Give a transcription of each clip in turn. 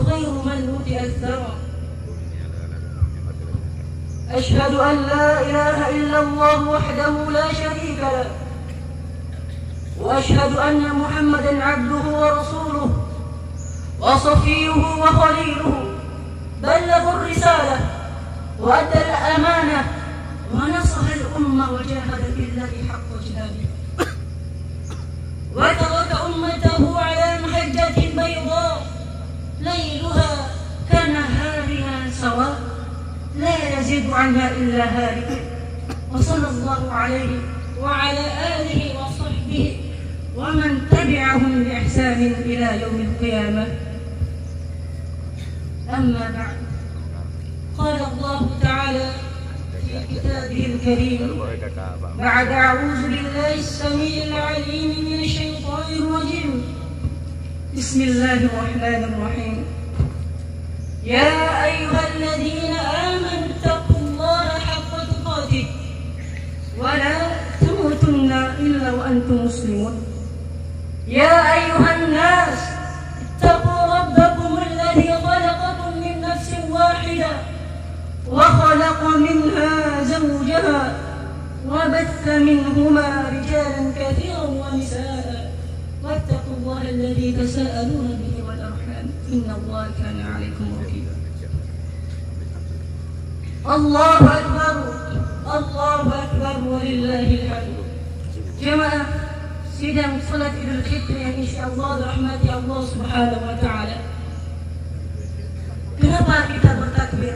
خير من وطئ الثرى. أشهد أن لا إله إلا الله وحده لا شريك له، وأشهد أن محمدا عبده ورسوله وصفيه وخليله، بلغ الرسالة وأدى الأمانة ونصح الأمة وجاهد في الله حق جهاده، وترك أمته على محجة بيضاء ليلها كنهارها سواء لا يزيد عنها إلا هالك. وصلى الله عليه وعلى آله وصحبه ومن تبعهم بإحسان إلى يوم القيامة. أما بعد، قال الله تعالى في كتابه الكريم بعد أعوذ بالله السميع العليم من الشيطان الرجيم، بسم الله الرحمن الرحيم. يا أيها الذين آمنوا اتقوا الله حق تقاته ولا تموتن إلا وأنتم مسلمون. يا أيها الناس اتقوا ربكم الذي خلقكم من نفس واحدة وخلق منها زوجها وبث منهما رجالا كثيرا ونساء، واتقوا الله الذي تساءلون به والأرحام إن الله كان عليكم رقيبا. الله أكبر الله أكبر ولله الحمد. Jemaah sidang salat Idul Fitri yang insyaallah dirahmati Allah Subhanahu wa taala. Kenapa kita bertakbir?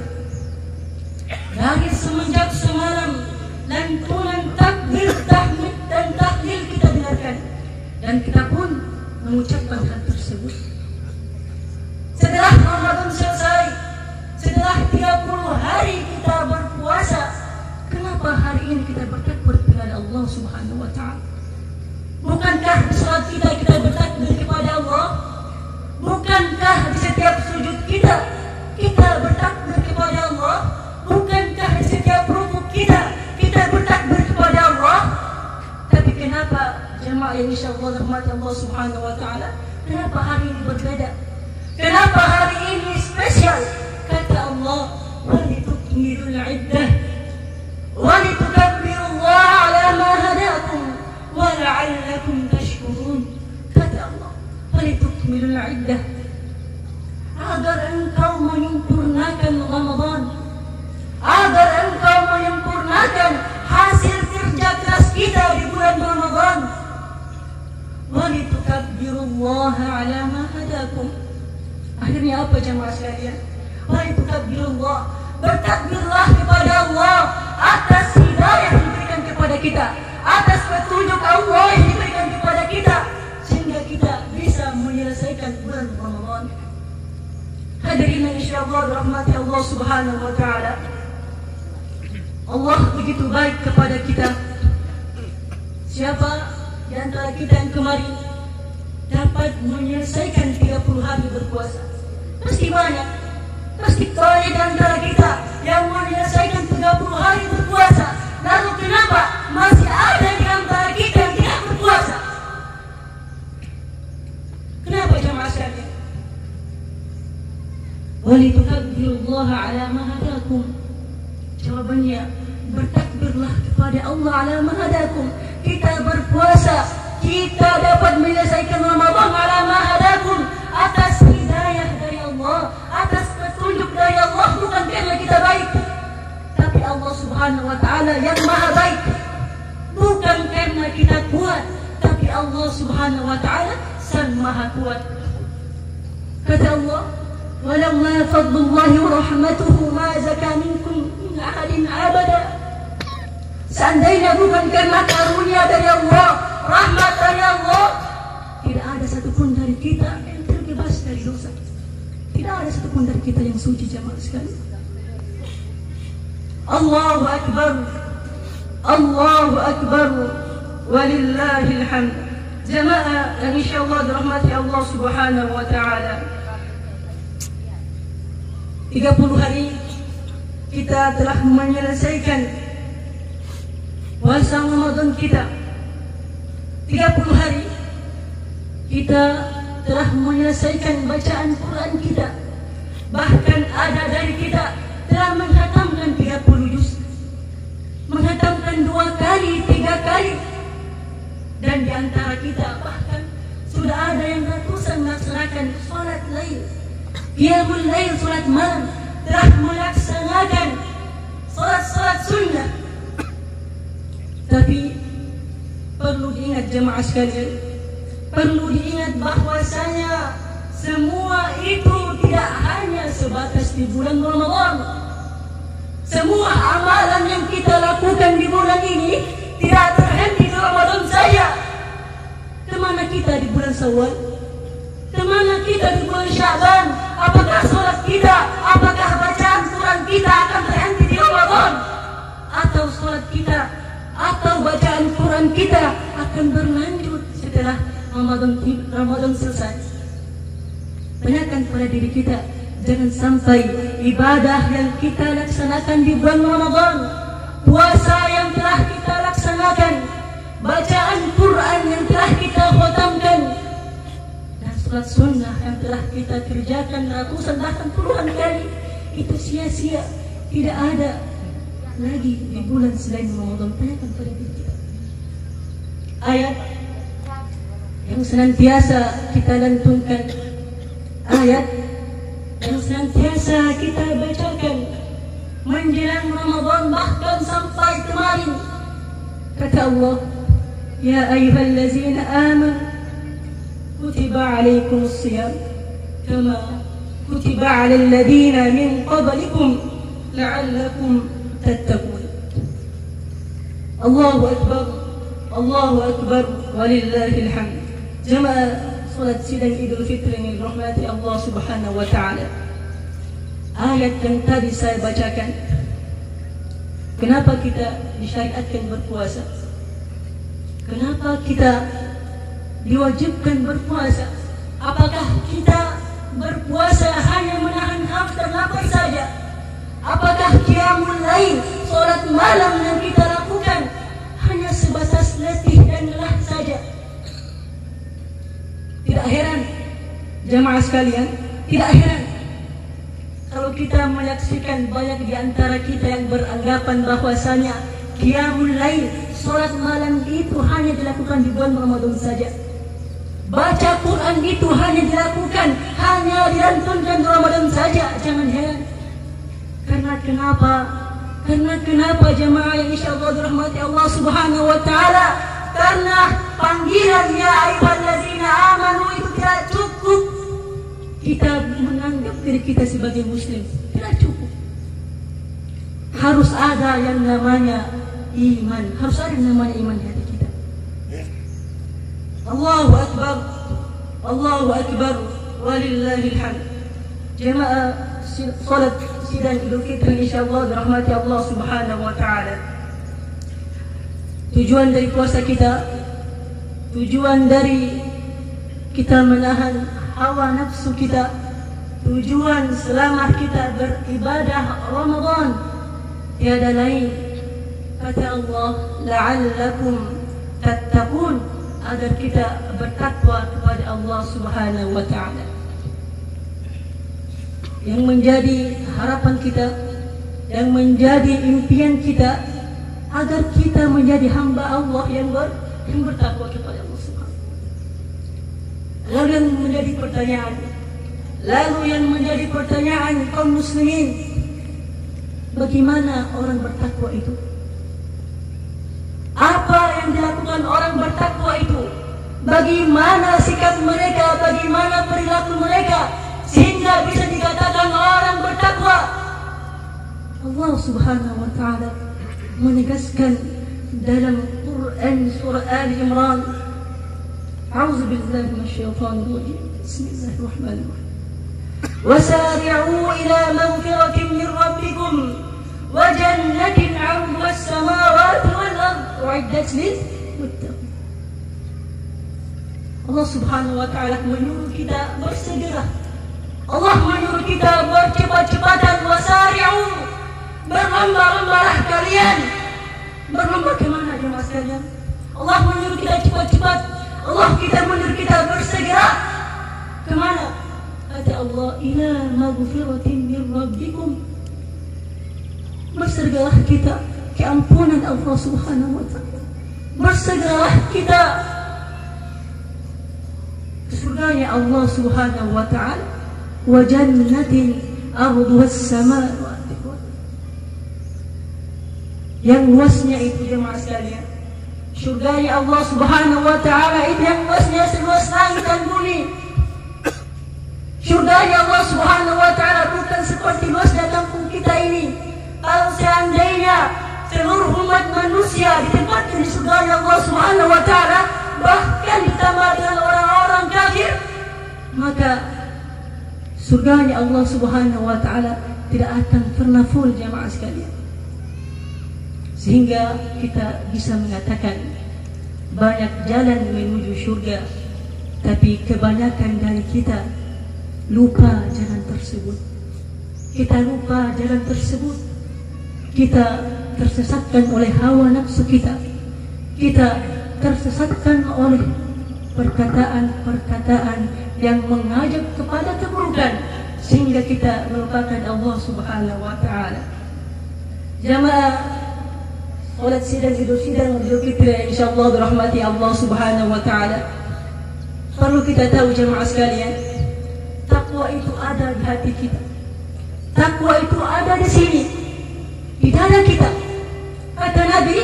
Dari semenjak semalam lantunan takbir, tahmid dan tahlil kita dengarkan, dan kita pun mengucapkan hal tersebut. Setelah Ramadan selesai, setelah 30 hari kita berpuasa, kenapa hari ini kita bertakbir kepada Allah Subhanahu wa taala? Bukankah di salat kita bertakbir kepada Allah? Bukankah di setiap sujud kita bertakbir kepada Allah? Bukankah di setiap rukuk kita bertakbir kepada Allah? Tapi kenapa jemaah yang insyaallah rahmat Allah Subhanahu wa taala, kenapa hari ini berbeda? Kenapa hari ini spesial? Kata Allah, walitukmilul iddah walitukabbirullaha ala ma hadakum wa la'allakum tashkurun. Kata Allah, walitukmilul iddah, agar engkau menyempurnakan Ramadan, agar engkau menyempurnakan hasil kerja keras kita di bulan Ramadan. Walitukabbirullaha ala ma hadakum. Akhirnya apa jemaah sekalian? Walitukabirullah, bertakbirlah kepada Allah atas hidayah yang diberikan kepada kita, atas petunjuk Allah yang diberikan kepada kita, sehingga kita bisa menyelesaikan bulan Ramadan. Hadirin insyaallah rahmati Allah Subhanahu wa taala. Allah begitu baik kepada kita. Siapa di antara kita yang kemarin dapat menyelesaikan 30 hari berpuasa? Pasti banyak. Pasti banyak di antara kita yang menyelesaikan 30 hari berpuasa. Lalu kenapa masih ada di antara kita yang tidak berpuasa? Kenapa jemaah sekalian? Walitukabbirullaha ala ma hadakum. Jawabannya, bertakbirlah kepada Allah ala ma hadakum. Kita berpuasa, kita dapat menyelesaikan Ramadan ala ma hadakum, atas hidayah dari Allah, atas petunjuk dari Allah, bukan karena kita baik, tapi Allah Subhanahu wa taala yang maha baik. Bukan karena kita kuat, tapi Allah Subhanahu wa taala sang maha kuat. Kata Allah, walaula fadlullahi wa rahmatuhu ma zaka minkum min ahadin abada. Seandainya bukan karena karunia dari Allah, rahmat dari Allah, tidak ada satupun dari kita yang terbebas dari dosa. Tidak ada satupun dari kita yang suci jemaah sekalian. Allahu Akbar, Allahu Akbar, walillahil hamd. Jemaah yang insyaallah dirahmati Allah Subhanahu wa taala. 30 hari kita telah menyelesaikan puasa Ramadan kita. 30 hari kita telah menyelesaikan bacaan Quran kita. Bahkan ada dari kita telah menghatamkan 30 juz, menghatamkan 2 kali, 3 kali. Dan di antara kita bahkan sudah ada yang ratusan melaksanakan salat lail, qiyamul lail, salat malam, telah melaksanakan salat-salat sunnah. Tapi perlu diingat jemaah sekalian, perlu diingat bahwasanya semua itu tidak hanya sebatas di bulan Ramadan. Semua amalan yang kita lakukan di bulan ini tidak terhenti di Ramadan saja. Kemana kita di bulan Syawal? Kemana kita di bulan Syaban? Apakah salat kita, apakah bacaan Quran kita akan terhenti di Ramadan? Atau salat kita atau bacaan Quran kita akan berlanjut setelah Ramadan selesai? Tanyakan pada diri kita, jangan sampai ibadah yang kita laksanakan di bulan Ramadan, puasa yang telah kita laksanakan, bacaan Quran yang telah kita khatamkan, dan salat sunnah yang telah kita kerjakan ratusan bahkan puluhan kali, itu sia-sia, tidak ada lagi di bulan selain Ramadan. Tanyakan pada diri kita. Ayat yang senantiasa kita lantunkan, ayat yang senantiasa kita bacakan menjelang Ramadan bahkan sampai kemarin. Kata Allah, ya ayyuhallazina amanu kutiba alaikumus shiyam kama kutiba alal ladzina min qablikum la'allakum tattaqun. Allahu akbar, Allahu akbar, walillahil hamd. Jemaah salat sidang Idul Fitri ini rahmati Allah Subhanahu wa taala. Ayat yang tadi saya bacakan, kenapa kita disyariatkan berpuasa? Kenapa kita diwajibkan berpuasa? Apakah kita berpuasa hanya menahan haus dan lapar saja? Apakah qiyamul lail, salat malam yang kita lakukan hanya sebatas letih dan lelah saja? Tidak heran jemaah sekalian, tidak heran kalau kita menyaksikan banyak di antara kita yang beranggapan bahwasanya qiyamul lail, salat malam itu hanya dilakukan di bulan Ramadan saja. Baca Quran itu hanya dilakukan, hanya dilantunkan di Ramadan saja. Jangan heran. Karena kenapa? Karena kenapa jemaah yang insyaallah dirahmati Allah Subhanahu wa taala? Karena panggilan ya ayyuhallazina amanu itu tidak cukup. Kita menganggap diri kita sebagai muslim, tidak cukup. Harus ada yang namanya iman, harus ada yang namanya iman di hati kita. Allahu akbar, Allahu akbar, walillahil hamd. Jemaah salat sidang Idul Fitri insyaallah dirahmati Allah Subhanahu wa taala. Tujuan dari puasa kita, tujuan dari kita menahan hawa nafsu kita, tujuan selama kita beribadah Ramadan tiada lain, kata Allah, la'allakum tattaqun, agar kita bertakwa kepada Allah Subhanahu wa taala. Yang menjadi harapan kita, yang menjadi impian kita, agar kita menjadi hamba Allah yang bertakwa kepada Allah Subhanahu. Lalu yang menjadi pertanyaan kaum muslimin, bagaimana orang bertakwa itu? Apa yang dilakukan orang bertakwa itu? Bagaimana sikap mereka, bagaimana perilaku mereka sehingga bisa dikatakan orang bertakwa? Allah Subhanahu wa taala menegaskan dalam Quran surah Ali Imran, A'udzu billahi minasyaitonir rajim. Bismillahirrahmanirrahim. Wasari'u ila maghfiratin min rabbikum wa jannatin 'arduha as-samawati wal ardu u'iddat lil muttaqin. Allah Subhanahu wa taala menyuruh kita bersegera. Allah menyuruh kita bercepat-cepatan. Wasari'u, berlomba-lombalah kalian. Berlomba kemana jemaah sekalian? Allah menyuruh kita cepat-cepat. Allah kita menyuruh kita bersegera. Kemana? Kata Allah, ila maghfiratin min rabbikum. Bersegeralah kita ke ampunan Allah Subhanahu wa ta'ala. Bersegeralah kita ke surganya Allah Subhanahu wa ta'ala. Wa jannatin arduha as-samawati wal ardh. Yang luasnya itu jemaah sekalian, surganya Allah Subhanahu wa ta'ala itu yang luasnya seluas langit dan bumi. Surganya Allah Subhanahu wa ta'ala bukan seperti luasnya kampung kita ini. Kalau seandainya seluruh umat manusia ditempatkan di surganya Allah Subhanahu wa ta'ala, bahkan ditambah dengan orang-orang kafir, maka surganya Allah Subhanahu wa ta'ala tidak akan pernah full jamaah sekalian. Sehingga kita bisa mengatakan banyak jalan menuju surga, tapi kebanyakan dari kita lupa jalan tersebut. Kita lupa jalan tersebut. Kita tersesatkan oleh hawa nafsu kita. Kita tersesatkan oleh perkataan-perkataan yang mengajak kepada keburukan, sehingga kita melupakan Allah Subhanahu wa ta'ala. Jamaah salat sidang Idul Fitri insyaallah dirahmati Allah Subhanahu wa ta'ala. Perlu kita tahu jamaah sekalian, takwa itu ada di hati kita. Takwa itu ada di sini, di dada kita. Kata Nabi,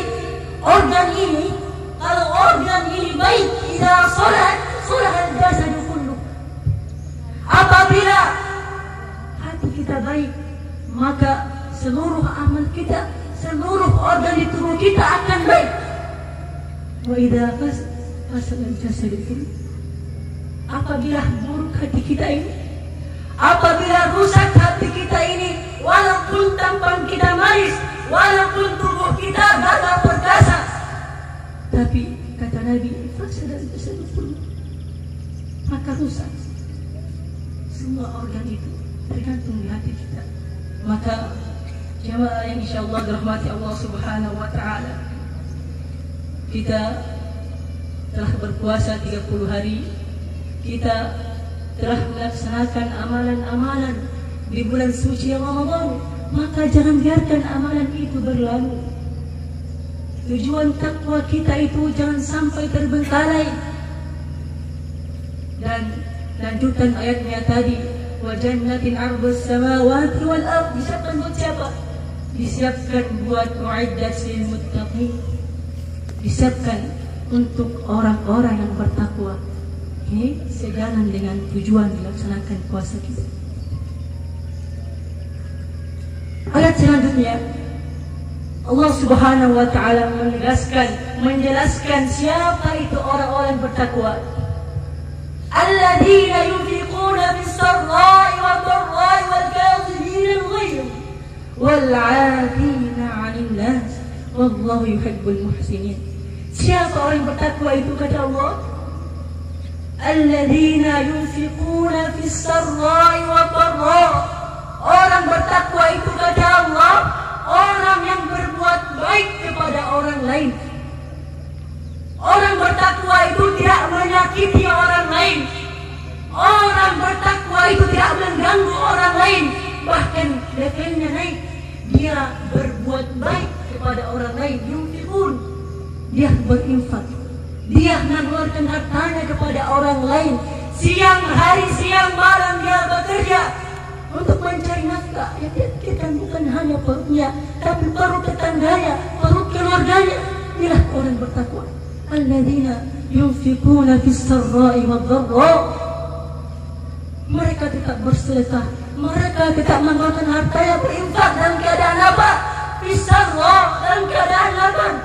organ ini, kalau organ ini baik, idza salat al-jasadu kullu. Apabila hati kita baik, maka seluruh amal kita, seluruh organ di tubuh kita akan baik. Wa idza fasada al-jasadu kullu. Apabila buruk hati kita ini, apabila rusak hati kita ini, walaupun tampang kita manis, walaupun tubuh kita gagah perkasa, tapi kata Nabi, fasada al-jasadu kullu, maka rusak semua organ itu, tergantung di hati kita. Maka jemaah yang insyaallah dirahmati Allah Subhanahu wa ta'ala, kita telah berpuasa 30 hari, kita telah melaksanakan amalan-amalan di bulan suci Ramadan, maka jangan biarkan amalan itu berlalu. Tujuan takwa kita itu jangan sampai terbengkalai. Dan lanjutan ayatnya tadi, wa jannatin 'ardhus samawati wal ardh, disiapkan buat siapa? Disiapkan buat u'iddat lil muttaqin. Disiapkan untuk orang-orang yang bertakwa. Ini sejalan dengan tujuan dilaksanakan puasa kita. Ayat selanjutnya, Allah Subhanahu wa ta'ala menjelaskan siapa itu orang-orang bertakwa. Alladzina yunfiquna bis-sarra'i wad-dharra'i wal-kadhimina al-ghayz wal-'afina 'anil nas wallahu yuhibbul muhsinin. Siapa orang bertakwa itu kata Allah? Alladzina yunfiquna fis-sarra'i wad-dharra'i. Orang bertakwa itu kata Allah, orang yang berbuat baik kepada orang lain. Orang bertakwa itu tidak menyakiti orang lain. Orang bertakwa itu tidak mengganggu orang lain. Bahkan levelnya naik. Dia berbuat baik kepada orang lain. Yunfiqun. Dia berinfak. Dia mengeluarkan hartanya kepada orang lain. Siang hari, siang malam dia bekerja untuk mencari nafkah. Ya, dia pikirkan bukan hanya perutnya, tapi perut tetangganya, perut keluarganya. Inilah orang bertakwa. Alladzina yunfiquna fis-sarra'i wad-dharra'i. Mereka tetap bersedekah, mereka tetap mengeluarkan hartanya, berinfak dalam keadaan apa? Fis-sarra', dalam keadaan lapang.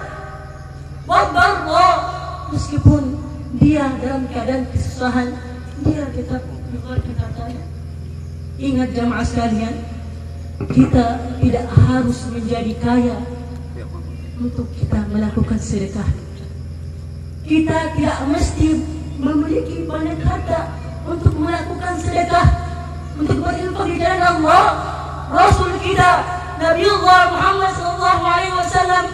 Wad-dharra', meskipun dia dalam keadaan kesusahan, dia tetap mengeluarkan hartanya. Ingat jamaah sekalian, kita tidak harus menjadi kaya untuk kita melakukan sedekah. Kita tidak mesti memiliki banyak harta untuk melakukan sedekah, untuk berinfak di jalan Allah. Rasul kita Nabiullah Muhammad SAW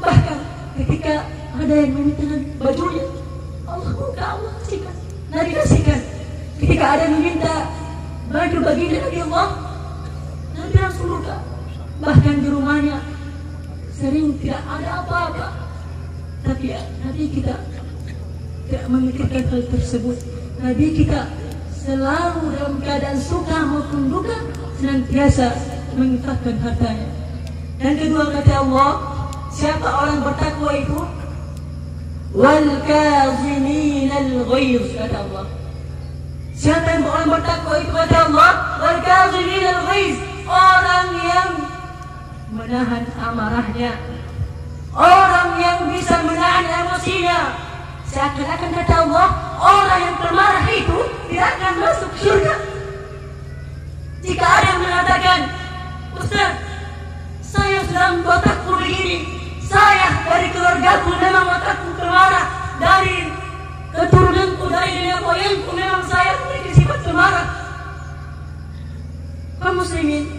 bahkan ketika ada yang meminta bajunya, Allah buka, Allah kasihkan, Nabi kasihkan. Ketika ada yang meminta baju baginda Nabi Allah, Nabi langsung luka. Bahkan di rumahnya sering tidak ada apa-apa, tapi Nabi kita tidak memikirkan hal tersebut. Nabi kita selalu dalam keadaan suka maupun duka senantiasa menginfakkan hartanya. Dan kedua kata Allah, siapa orang bertakwa itu? Wal kazimin al ghaiz, kata Allah. Siapa yang orang bertakwa itu, kata Allah, wal kazimin al ghaiz, orang yang menahan amarahnya, orang yang bisa menahan emosinya. Seakan-akan kata Allah, orang yang pemarah itu tidak akan masuk surga. Jika ada yang mengatakan, Ustaz, saya sudah otakku begini, saya dari keluargaku memang otakku pemarah, dari keturunanku, dari nenek moyangku memang saya memiliki sifat pemarah. Kaum muslimin,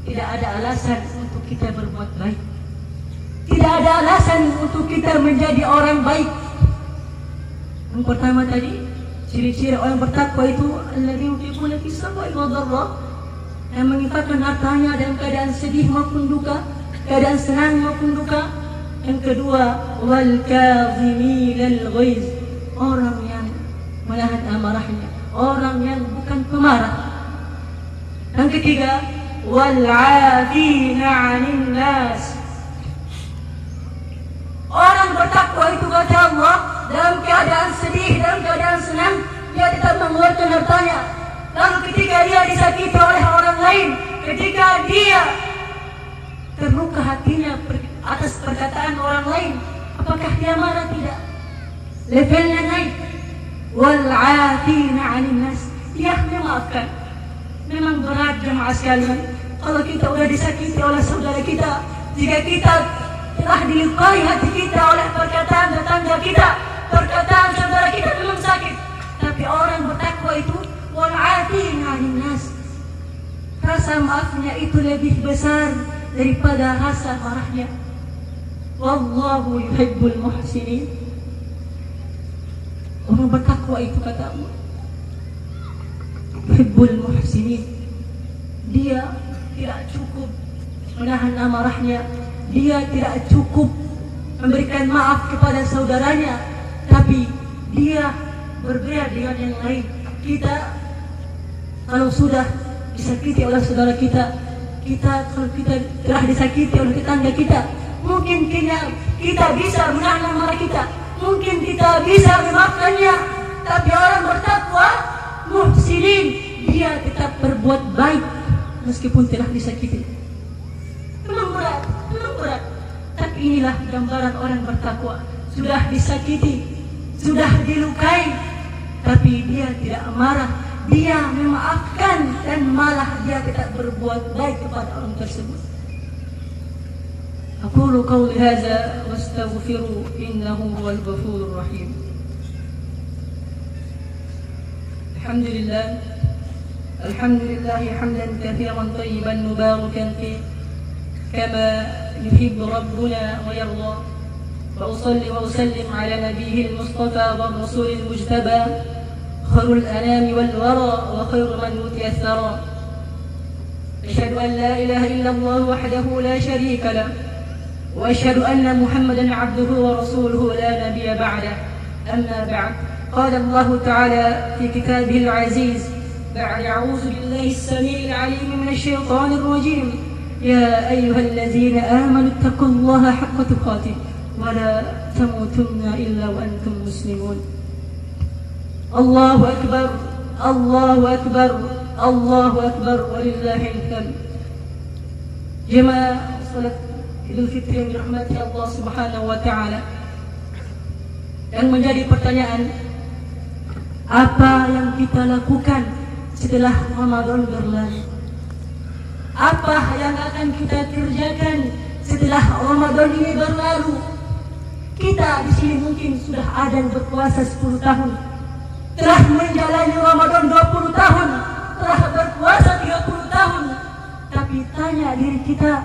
tidak ada alasan untuk kita berbuat baik. Tidak ada alasan untuk kita menjadi orang baik. Yang pertama tadi, ciri-ciri orang bertakwa itu alladzi yuqimuna fis sarai wad dharra, yang menginfakkan hartanya dalam keadaan sedih maupun duka, keadaan senang maupun duka. Yang kedua, wal kazimin al ghaiz, orang yang menahan amarahnya, orang yang bukan pemarah. Yang ketiga, wal 'afina 'anil nas, orang bertakwa itu kata Allah, dalam keadaan sedih, dalam keadaan senang, dia tetap mengeluarkan hartanya. Lalu ketika dia disakiti oleh orang lain, ketika dia terluka hatinya atas perkataan orang lain, apakah dia marah? Tidak. Levelnya naik. Wal 'afina 'anil nas, dia memaafkan. Memang berat jemaah sekalian kalau kita sudah disakiti oleh saudara kita, jika kita telah dilukai hati kita oleh perkataan tetangga kita, perkataan saudara kita memang sakit. Tapi orang bertakwa itu wal 'afina 'anil nas, rasa maafnya itu lebih besar daripada rasa marahnya. Wallahu yuhibbul muhsinin. Orang bertakwa itu kata Allah, yuhibbul muhsinin. Dia tidak cukup menahan amarahnya, dia tidak cukup memberikan maaf kepada saudaranya, tapi dia berbeda dengan yang lain. Kita kalau sudah disakiti oleh saudara kita, kalau kita telah disakiti oleh tetangga kita, mungkin kita bisa menahan amarah kita, mungkin kita bisa memaafkannya. Tapi orang bertakwa, muhsinin, dia tetap berbuat baik meskipun telah disakiti. Memang berat. Tapi inilah gambaran orang bertakwa. Sudah disakiti, sudah dilukai, tapi dia tidak marah, dia memaafkan, dan malah dia tetap berbuat baik kepada orang tersebut. Aqulu qawli hadza wastaghfiru innahu huwal ghafurur rahim. Alhamdulillah hamdan katsiran tayyiban mubarakan fi kama yuhibbu rabbuna wa yarda. Wa usalli wa usallim ala nabiyil mustafa wa rasulil mujtaba, khairul anami wal wara wa khairu man utiya thara. Ashhadu an la ilaha illallah wahdahu la sharika lah, wa ashhadu anna Muhammadan abduhu wa rasuluhu la nabiyya ba'dah. Amma ba'd. Qala Allah ta'ala fi kitabihil aziz ba'da a'udzu billahi as-sami'il 'alim minasy syaithanir rajim. Ya ayyuhallazina amanu taqullaha haqqa tuqatih wa la tamutunna illa wa antum muslimun. Allahu akbar, Allahu akbar, Allahu akbar, walillahil hamd. Jemaah salat Idul Fitri yang dirahmati Allah Subhanahu wa taala. Yang menjadi pertanyaan, apa yang kita lakukan setelah Ramadan berlalu? Apa yang akan kita kerjakan setelah Ramadan ini berlalu? Kita di sini mungkin sudah ada yang berpuasa 10 tahun, telah menjalani Ramadan 20 tahun, telah berpuasa 30 tahun. Tapi tanya diri kita,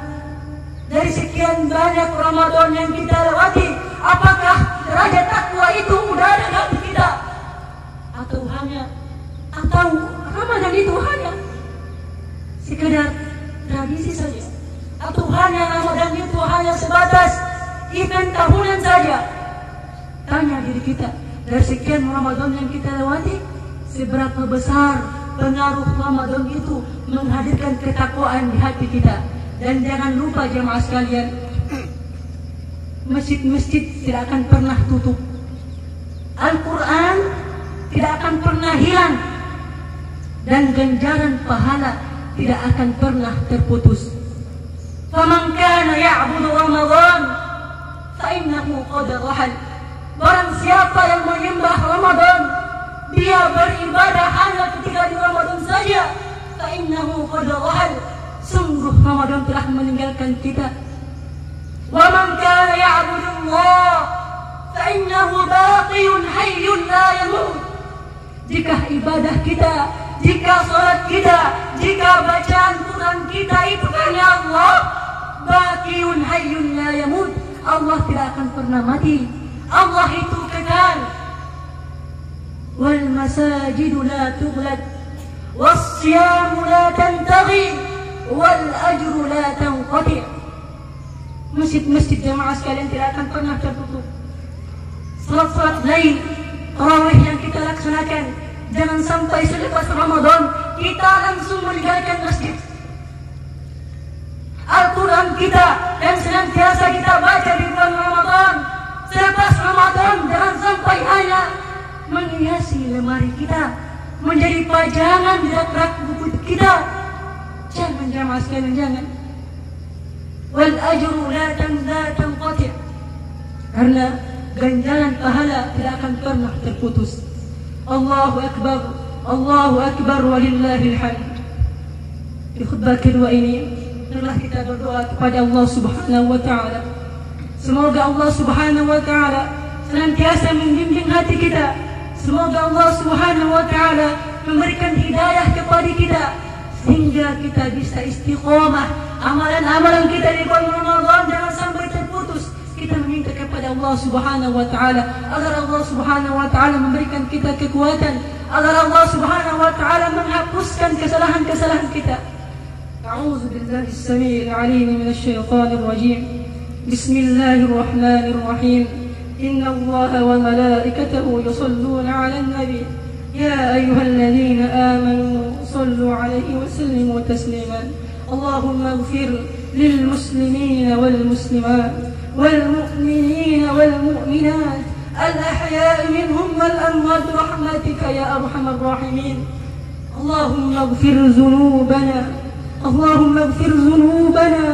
dari sekian banyak Ramadan yang kita lewati, apakah derajat takwa itu udah ada dalam kita? Atau Ramadan itu hanya sekedar tradisi saja, atau hanya Ramadan itu hanya sebatas event tahunan saja. Tanya diri kita, dari sekian Ramadan yang kita lewati, seberapa besar pengaruh Ramadan itu menghadirkan ketakwaan di hati kita. Dan jangan lupa jemaah sekalian, masjid-masjid tidak akan pernah tutup, Al-Quran tidak akan pernah hilang, dan ganjaran pahala tidak akan pernah terputus. Faman kana ya'budu Ramadan fa innahu qad rahal. Barang siapa yang menyembah Ramadan, dia beribadah hanya ketika di Ramadan saja, fa innahu qad rahal. Sungguh Ramadan telah meninggalkan kita. Wa man kana ya'budu Allah fa innahu baqiyun hayyun la yamut. Jika ibadah kita, jika salat kita, jika bacaan Quran kita itu karena Allah, baqiyun hayyun la yamut, Allah tidak akan pernah mati. Allah itu kekal. Wal masajidu la tughlaq was siyamu la tantaghi wal ajru la tanqati. Masjid-masjid jemaah sekalian tidak akan pernah tertutup. Salat-salat lain, tarawih yang kita laksanakan, jangan sampai selepas Ramadan kita langsung meninggalkan masjid. Al-Quran kita yang senantiasa kita baca di bulan Ramadan, selepas Ramadan jangan sampai hanya menghiasi lemari kita, menjadi pajangan di rak buku kita. Jangan jemaah sekalian, jangan. Wal ajru la tanqati, karena ganjaran pahala tidak akan pernah terputus. Allahu Akbar, Allahu Akbar walillahil hamd. Di khutbah kedua ini telah kita berdoa kepada Allah Subhanahu wa taala. Semoga Allah Subhanahu wa taala senantiasa membimbing hati kita. Semoga Allah Subhanahu wa taala memberikan hidayah kepada kita sehingga kita bisa istiqomah. Amalan-amalan kita di bulan Ramadan jangan sampai terputus. Kita meminta kepada Allah Subhanahu wa taala agar Allah Subhanahu wa taala memberikan kita kekuatan, agar Allah Subhanahu wa taala menghapuskan kesalahan-kesalahan kita. A'udzu billahi as-sami'il 'alim minasy syaithanir rajim. Bismillahirrahmanirrahim. Inna Allaha wa malaikatahu yusholluna 'alan nabi. Ya ayyuhalladzina amanu shallu 'alaihi wa sallimu tasliman. Allahumma ighfir lil muslimina wal muslimat والمؤمنين والمؤمنات الأحياء منهم والأموات برحمتك يا أرحم الراحمين. اللهم اغفر ذنوبنا، اللهم اغفر ذنوبنا،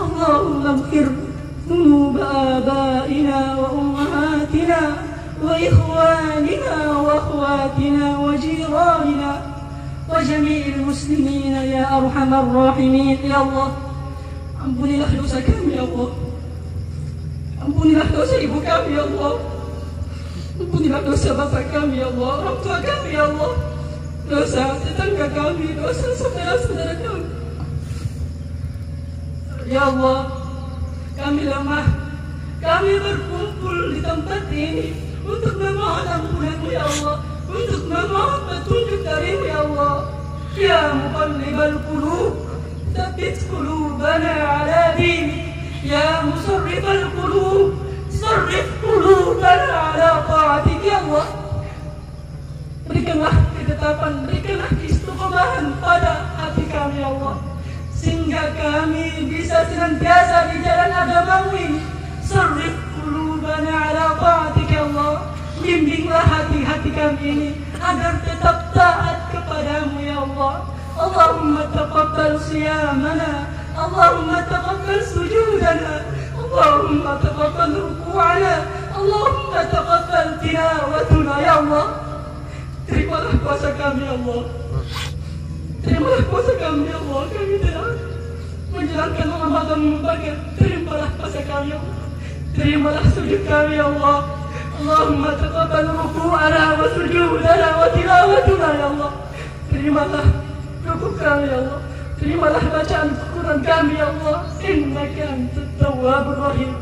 اللهم اغفر ذنوب آبائنا وأمهاتنا وإخواننا وأخواتنا وجيراننا وجميع المسلمين يا أرحم الراحمين. يا الله, ampunilah dosa kami ya Allah. Ampunilah dosa ibu kami ya Allah. Ampunilah dosa bapak kami ya Allah, orang tua kami ya Allah, dosa tetangga kami, dosa saudara-saudara kami. Ya Allah, kami lemah. Kami berkumpul di tempat ini untuk memohon ampunan-Mu ya Allah, untuk memohon petunjuk dari-Mu ya Allah. Ya muqallibal qulub, tsabbit qulubana ala dinik. Ya musarrifal qulub, sarrif qulubana ala ta'atik ya Allah. Berikanlah ketetapan, berikanlah keistiqomahan pada hati kami ya Allah, sehingga kami bisa senantiasa di jalan agama-Mu ini. Sarrif qulubana ala ta'atik ya Allah. Bimbinglah hati-hati kami ini agar tetap taat kepadamu ya Allah. Allahumma taqabbal siyamana, Allahumma taqabbal sujudana, Allahumma taqabbal ruku'ana, Allahumma taqabbal tilawatuna ya Allah. Terimalah puasa kami ya Allah. Terimalah puasa kami ya Allah. Kami telah menjalankan Ramadan mubarak. Terimalah puasa kami ya Allah. Terimalah sujud kami ya Allah. Allahumma taqabbal ruku'ana wa sujudana wa tilawatuna ya Allah. Terimalah rukuk kami ya Allah. Terimalah bacaan Quran kami ya Allah. Innaka antat tawwabur rahim.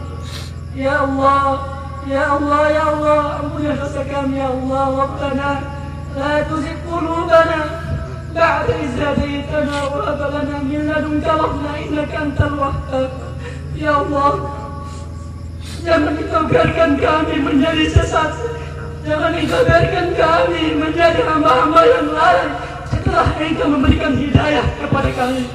Ya Allah, ya Allah, ya Allah, ampunilah dosa kami ya Allah. Rabbana la tuzigh qulubana بعد إذ هديتنا وهب لنا من لدنك رحمة إنك أنت الوهاب. Ya Allah, jangan Engkau biarkan kami menjadi sesat. Jangan Engkau biarkan kami menjadi hamba-hamba yang lalai setelah Engkau memberikan hidayah kepada kami.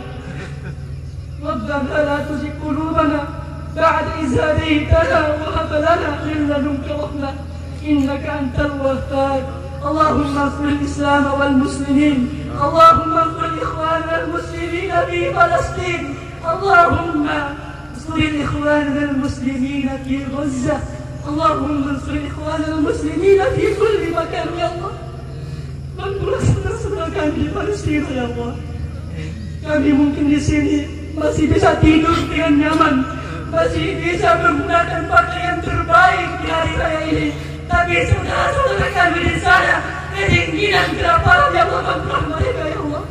Rabbana la tuzigh qulubana ba'da idh hadaytana wa hab lana min ladunka rahmah innaka antal wahhab. Allahumma ighfir al-Islam wal muslimin. Allahumma ighfir ikhwanana al-muslimin fi Palestin. Allahumma ighfir ikhwanana al-muslimin fi Gaza. Allahumma ighfir ikhwanana al-muslimin fi kulli makan ya Allah. Bantulah saudara-saudara kami di Palestina ya Allah. Kami mungkin di sini masih bisa tidur dengan nyaman, masih bisa menggunakan pakaian terbaik di hari raya ini. Tapi saudara-saudara kami di sana kedinginan, kelaparan, ya Allah, ampunilah mereka ya Allah.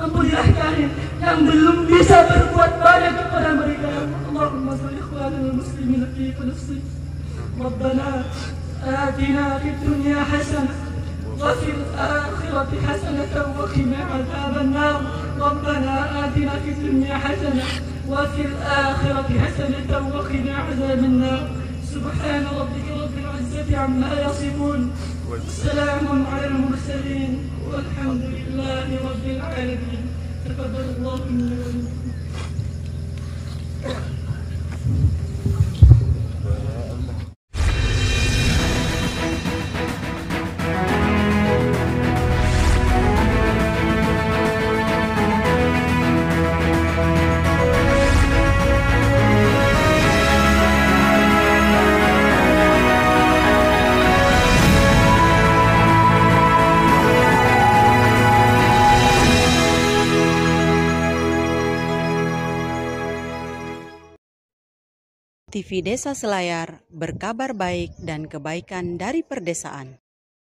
Ampunilah kami yang belum bisa berbuat banyak kepada mereka ya Allah. Allahumma sholli ikhwanana muslimin fi Palestin. Rabbana atina fid dunya hasanah wa fil akhirati hasanah wa qina adzaban nar. ربنا آتنا في الدنيا حسنة وفي الآخرة حسنة وقنا عذاب النار. سبحان ربك رب العزة عما يصفون سلام على المرسلين والحمد لله رب العالمين. تقبل الله منا ومنكم. TV Desa Selayar, berkabar baik dan kebaikan dari perdesaan.